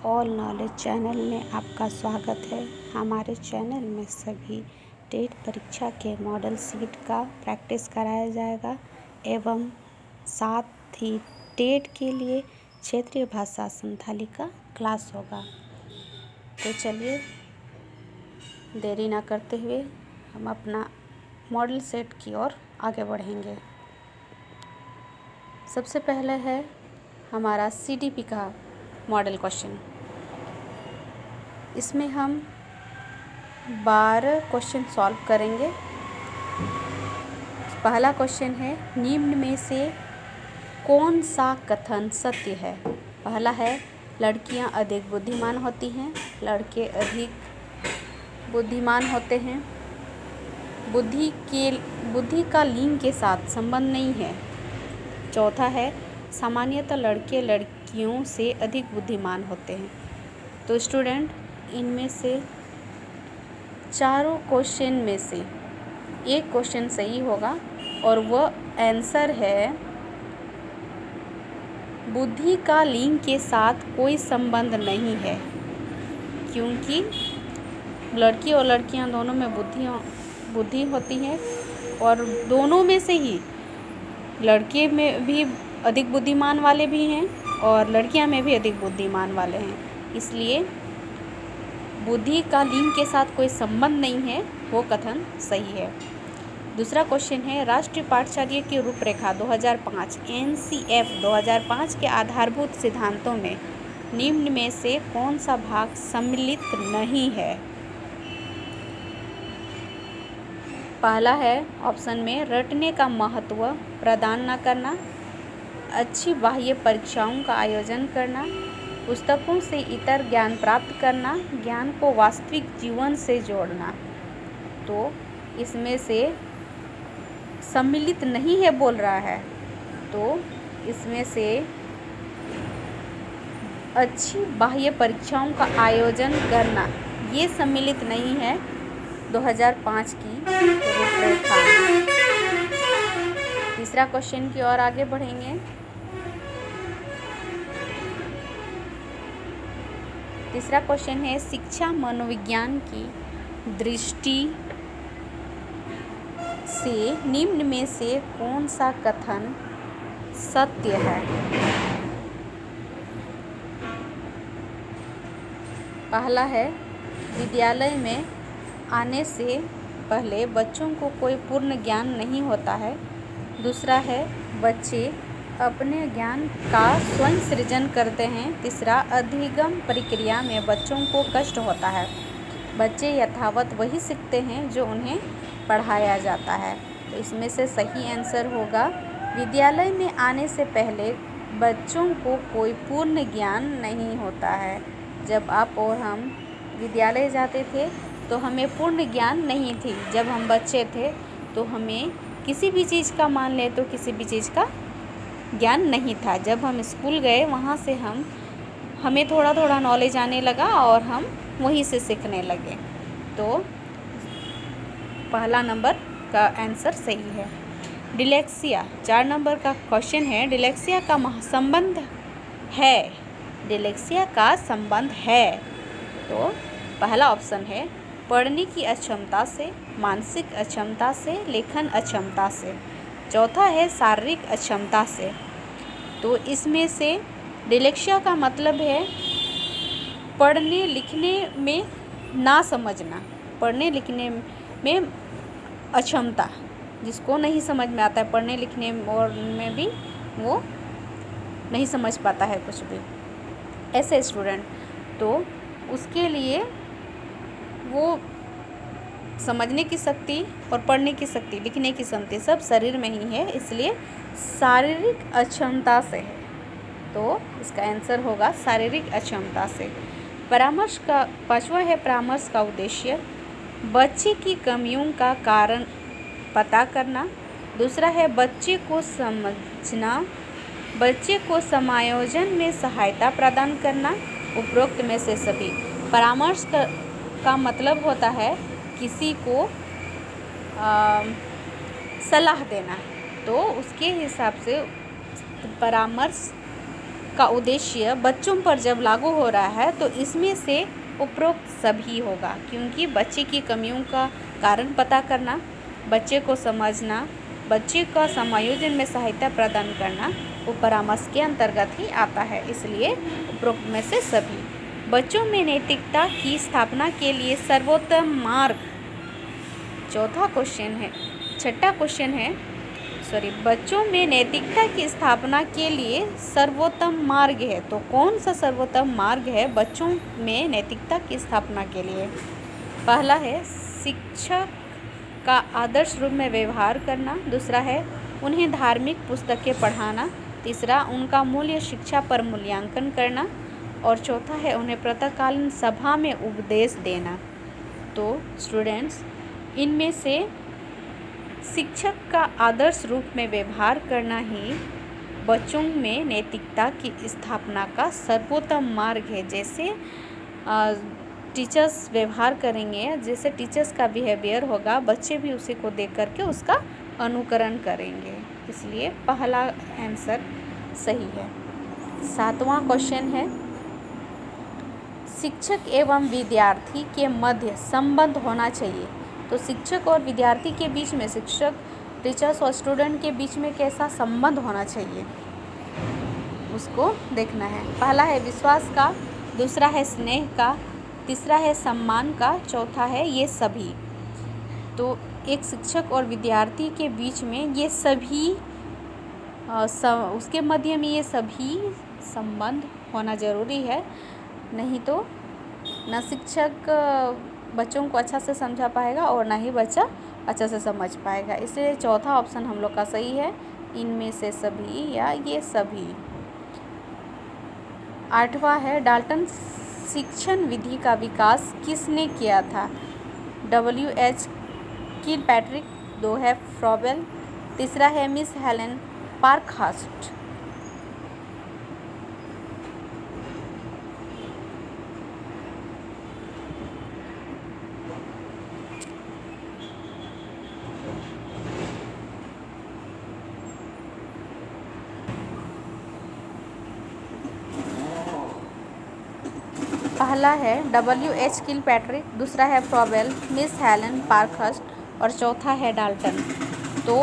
All knowledge channel में आपका स्वागत है। हमारे चैनल में सभी टेट परीक्षा के मॉडल सीट का प्रैक्टिस कराया जाएगा एवं साथ ही टेट के लिए क्षेत्रीय भाषा संथाली का क्लास होगा। तो चलिए देरी ना करते हुए हम अपना मॉडल सेट की ओर आगे बढ़ेंगे। सबसे पहले है हमारा CDP का मॉडल क्वेश्चन। इसमें हम 12 क्वेश्चन सॉल्व करेंगे। पहला क्वेश्चन है, निम्न में से कौन सा कथन सत्य है? पहला है, लड़कियां अधिक बुद्धिमान होती हैं, लड़के अधिक बुद्धिमान होते हैं। बुद्धि का लिंग के साथ संबंध नहीं है। चौथा है, सामान्यतः लड़के लड़कियों से अधिक बुद्धिमान होते हैं। तो स्टूडेंट, इनमें से चारों क्वेश्चन में से एक क्वेश्चन सही होगा और वह आंसर है, बुद्धि का लिंग के साथ कोई संबंध नहीं है, क्योंकि लड़की और लड़कियां दोनों में बुद्धि होती है और दोनों में से ही लड़के में भी अधिक बुद्धिमान वाले भी हैं और लड़कियां में भी अधिक बुद्धिमान वाले हैं। इसलिए बुद्धि का लिंग के साथ कोई संबंध नहीं है, वो कथन सही है। दूसरा क्वेश्चन है, राष्ट्रीय पाठ्यचर्या की रूपरेखा 2005 NCF 2005 के आधारभूत सिद्धांतों में निम्न में से कौन सा भाग सम्मिलित नहीं है? पहला है ऑप्शन में, रटने का महत्व प्रदान न करना, अच्छी बाह्य परीक्षाओं का आयोजन करना, पुस्तकों से इतर ज्ञान प्राप्त करना, ज्ञान को वास्तविक जीवन से जोड़ना। तो इसमें से सम्मिलित नहीं है बोल रहा है, तो इसमें से अच्छी बाह्य परीक्षाओं का आयोजन करना ये सम्मिलित नहीं है 2005 की रूपरेखा। तीसरा क्वेश्चन की ओर आगे बढ़ेंगे। तीसरा क्वेश्चन है, शिक्षा मनोविज्ञान की दृष्टि से निम्न में से कौन सा कथन सत्य है? पहला है, विद्यालय में आने से पहले बच्चों को कोई पूर्ण ज्ञान नहीं होता है। दूसरा है, बच्चे अपने ज्ञान का स्वयं सृजन करते हैं। तीसरा, अधिगम प्रक्रिया में बच्चों को कष्ट होता है। बच्चे यथावत वही सीखते हैं जो उन्हें पढ़ाया जाता है। तो इसमें से सही आंसर होगा, विद्यालय में आने से पहले बच्चों को कोई पूर्ण ज्ञान नहीं होता है। जब आप और हम विद्यालय जाते थे तो हमें पूर्ण ज्ञान नहीं थी। जब हम बच्चे थे तो हमें किसी भी चीज़ का, मान ले तो किसी भी चीज़ का ज्ञान नहीं था। जब हम स्कूल गए वहाँ से हमें थोड़ा थोड़ा नॉलेज आने लगा और हम वहीं से सीखने लगे। तो पहला नंबर का आंसर सही है। डिलेक्सिया 4 नंबर का क्वेश्चन है, डिलेक्सिया का संबंध है। डिलेक्सिया का संबंध है। तो पहला ऑप्शन है, पढ़ने की अक्षमता से, मानसिक अक्षमता से, लेखन अक्षमता से। चौथा है, शारीरिक अक्षमता से। तो इसमें से डिलेक्सिया का मतलब है पढ़ने लिखने में ना समझना, पढ़ने लिखने में अक्षमता, जिसको नहीं समझ में आता है पढ़ने लिखने और में भी वो नहीं समझ पाता है कुछ भी, ऐसे स्टूडेंट। तो उसके लिए वो समझने की शक्ति और पढ़ने की शक्ति, लिखने की शक्ति सब शरीर में ही है, इसलिए शारीरिक अक्षमता से है। तो इसका आंसर होगा शारीरिक अक्षमता से। परामर्श का 5वां है, परामर्श का उद्देश्य बच्चे की कमियों का कारण पता करना। दूसरा है, बच्चे को समझना, बच्चे को समायोजन में सहायता प्रदान करना। उपरोक्त में से सभी। परामर्श का मतलब होता है किसी को सलाह देना, तो उसके हिसाब से परामर्श का उद्देश्य बच्चों पर जब लागू हो रहा है तो इसमें से उपरोक्त सभी होगा, क्योंकि बच्चे की कमियों का कारण पता करना, बच्चे को समझना, बच्चे का समायोजन में सहायता प्रदान करना वो परामर्श के अंतर्गत ही आता है। इसलिए उपरोक्त में से सभी। बच्चों में नैतिकता की स्थापना के लिए सर्वोत्तम मार्ग, छठा क्वेश्चन है बच्चों में नैतिकता की स्थापना के लिए सर्वोत्तम मार्ग है। तो कौन सा सर्वोत्तम मार्ग है बच्चों में नैतिकता की स्थापना के लिए? पहला है शिक्षक का आदर्श रूप में व्यवहार करना, दूसरा है उन्हें धार्मिक पुस्तकें पढ़ाना, तीसरा उनका मूल्य शिक्षा पर मूल्यांकन करना और चौथा है उन्हें प्रातःकालीन सभा में उपदेश देना। तो स्टूडेंट्स, इनमें से शिक्षक का आदर्श रूप में व्यवहार करना ही बच्चों में नैतिकता की स्थापना का सर्वोत्तम मार्ग है। जैसे टीचर्स व्यवहार करेंगे, जैसे टीचर्स का बिहेवियर होगा, बच्चे भी उसी को देख करके उसका अनुकरण करेंगे। इसलिए पहला आंसर सही है। 7वां क्वेश्चन है शिक्षक एवं विद्यार्थी के मध्य संबंध होना चाहिए। तो शिक्षक और विद्यार्थी के बीच में, शिक्षक टीचर्स और स्टूडेंट के बीच में कैसा संबंध होना चाहिए उसको देखना है। पहला है विश्वास का, दूसरा है स्नेह का, तीसरा है सम्मान का, चौथा है ये सभी। तो एक शिक्षक और विद्यार्थी के बीच में ये सभी उसके मध्य में ये सभी संबंध होना ज़रूरी है, नहीं तो न शिक्षक बच्चों को अच्छा से समझा पाएगा और ना ही बच्चा अच्छा से समझ पाएगा। इसलिए चौथा ऑप्शन हम लोग का सही है, इनमें से सभी या ये सभी। 8वां है डाल्टन शिक्षण विधि का विकास किसने किया था? W.H. किलपैट्रिक, 2 है फ्रॉबेल, तीसरा है मिस हेलेन पार्कहर्स्ट। पहला है W.H. किलपैट्रिक, दूसरा है फ्रॉबेल, मिस हेलेन पार्कहर्स्ट और चौथा है डाल्टन। तो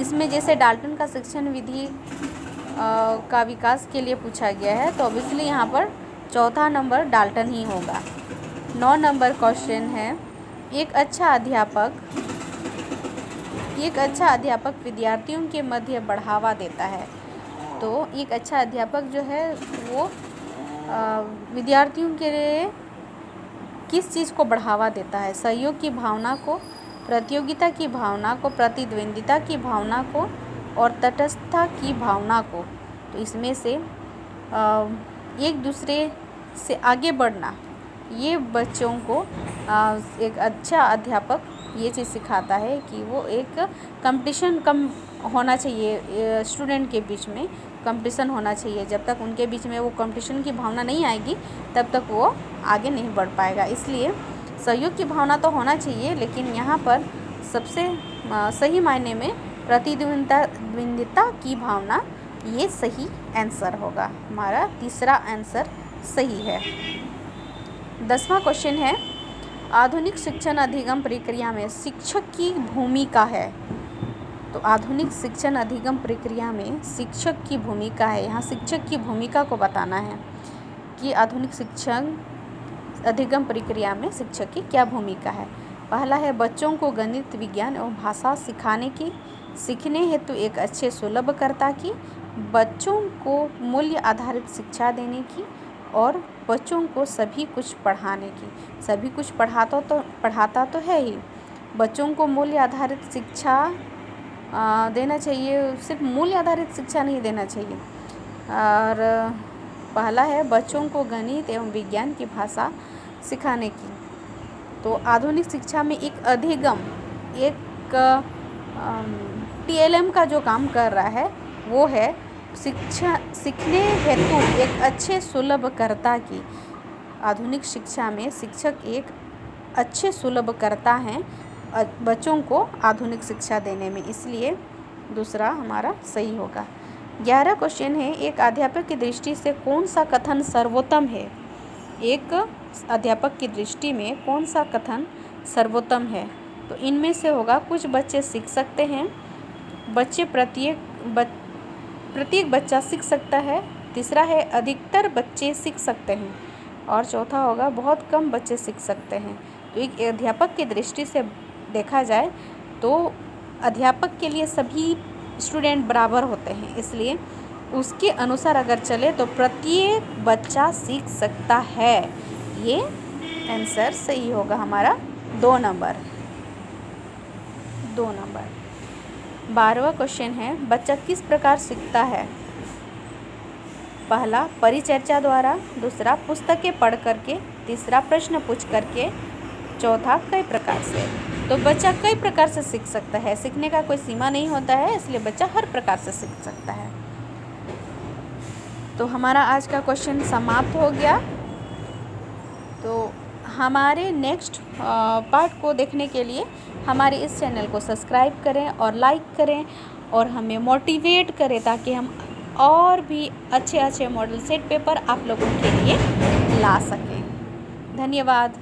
इसमें जैसे डाल्टन का शिक्षण विधि का विकास के लिए पूछा गया है, तो ऑब्वियसली यहाँ पर चौथा नंबर डाल्टन ही होगा। 9 नंबर क्वेश्चन है एक अच्छा अध्यापक विद्यार्थियों के मध्य बढ़ावा देता है। तो एक अच्छा अध्यापक जो है वो विद्यार्थियों के लिए किस चीज़ को बढ़ावा देता है? सहयोग की भावना को, प्रतियोगिता की भावना को, प्रतिद्वंदिता की भावना को और तटस्थता की भावना को। तो इसमें से एक दूसरे से आगे बढ़ना, ये बच्चों को एक अच्छा अध्यापक ये चीज़ सिखाता है कि वो एक कंपटीशन कम होना चाहिए, स्टूडेंट के बीच में कंपटीशन होना चाहिए। जब तक उनके बीच में वो कंपटीशन की भावना नहीं आएगी तब तक वो आगे नहीं बढ़ पाएगा। इसलिए सहयोग की भावना तो होना चाहिए, लेकिन यहाँ पर सबसे सही मायने में प्रतिद्वंदिता की भावना, ये सही आंसर होगा। हमारा तीसरा आंसर सही है। 10वां क्वेश्चन है आधुनिक शिक्षण अधिगम प्रक्रिया में शिक्षक की भूमिका है। तो आधुनिक शिक्षण अधिगम प्रक्रिया में शिक्षक की भूमिका है। यहाँ शिक्षक की भूमिका को बताना है कि आधुनिक शिक्षण अधिगम प्रक्रिया में शिक्षक की क्या भूमिका है। पहला है बच्चों को गणित, विज्ञान एवं भाषा सीखने हेतु एक अच्छे सुलभकर्ता की, बच्चों को मूल्य आधारित शिक्षा देने की और बच्चों को सभी कुछ पढ़ाने की। सभी कुछ पढ़ाता तो है ही, बच्चों को मूल्य आधारित शिक्षा देना चाहिए, सिर्फ मूल्य आधारित शिक्षा नहीं देना चाहिए। और पहला है बच्चों को गणित एवं विज्ञान की भाषा सिखाने की। तो आधुनिक शिक्षा में एक अधिगम, एक TLM का जो काम कर रहा है वो है शिक्षा सीखने हेतु एक अच्छे सुलभकर्ता की। आधुनिक शिक्षा में शिक्षक एक अच्छे सुलभकर्ता हैं बच्चों को आधुनिक शिक्षा देने में, इसलिए दूसरा हमारा सही होगा। 11 क्वेश्चन है, एक अध्यापक की दृष्टि से कौन सा कथन सर्वोत्तम है? एक अध्यापक की दृष्टि में कौन सा कथन सर्वोत्तम है? तो इनमें से होगा कुछ बच्चे सीख सकते हैं, प्रत्येक बच्चा सीख सकता है, तीसरा है अधिकतर बच्चे सीख सकते हैं, और चौथा होगा बहुत कम बच्चे सीख सकते हैं। तो एक अध्यापक की दृष्टि से देखा जाए तो अध्यापक के लिए सभी स्टूडेंट बराबर होते हैं, इसलिए उसके अनुसार अगर चले तो प्रत्येक बच्चा सीख सकता है। ये आंसर सही होगा हमारा 2 नंबर। 12वां क्वेश्चन है, बच्चा किस प्रकार सीखता है? पहला परिचर्चा द्वारा, दूसरा पुस्तकें पढ़ करके, तीसरा प्रश्न पूछ करके, चौथा कई प्रकार से। तो बच्चा कई प्रकार से सीख सकता है, सीखने का कोई सीमा नहीं होता है, इसलिए बच्चा हर प्रकार से सीख सकता है। तो हमारा आज का क्वेश्चन समाप्त हो गया। तो हमारे नेक्स्ट पार्ट को देखने के लिए हमारे इस चैनल को सब्सक्राइब करें और लाइक करें और हमें मोटिवेट करें, ताकि हम और भी अच्छे अच्छे मॉडल सेट पेपर आप लोगों के लिए ला सकें। धन्यवाद।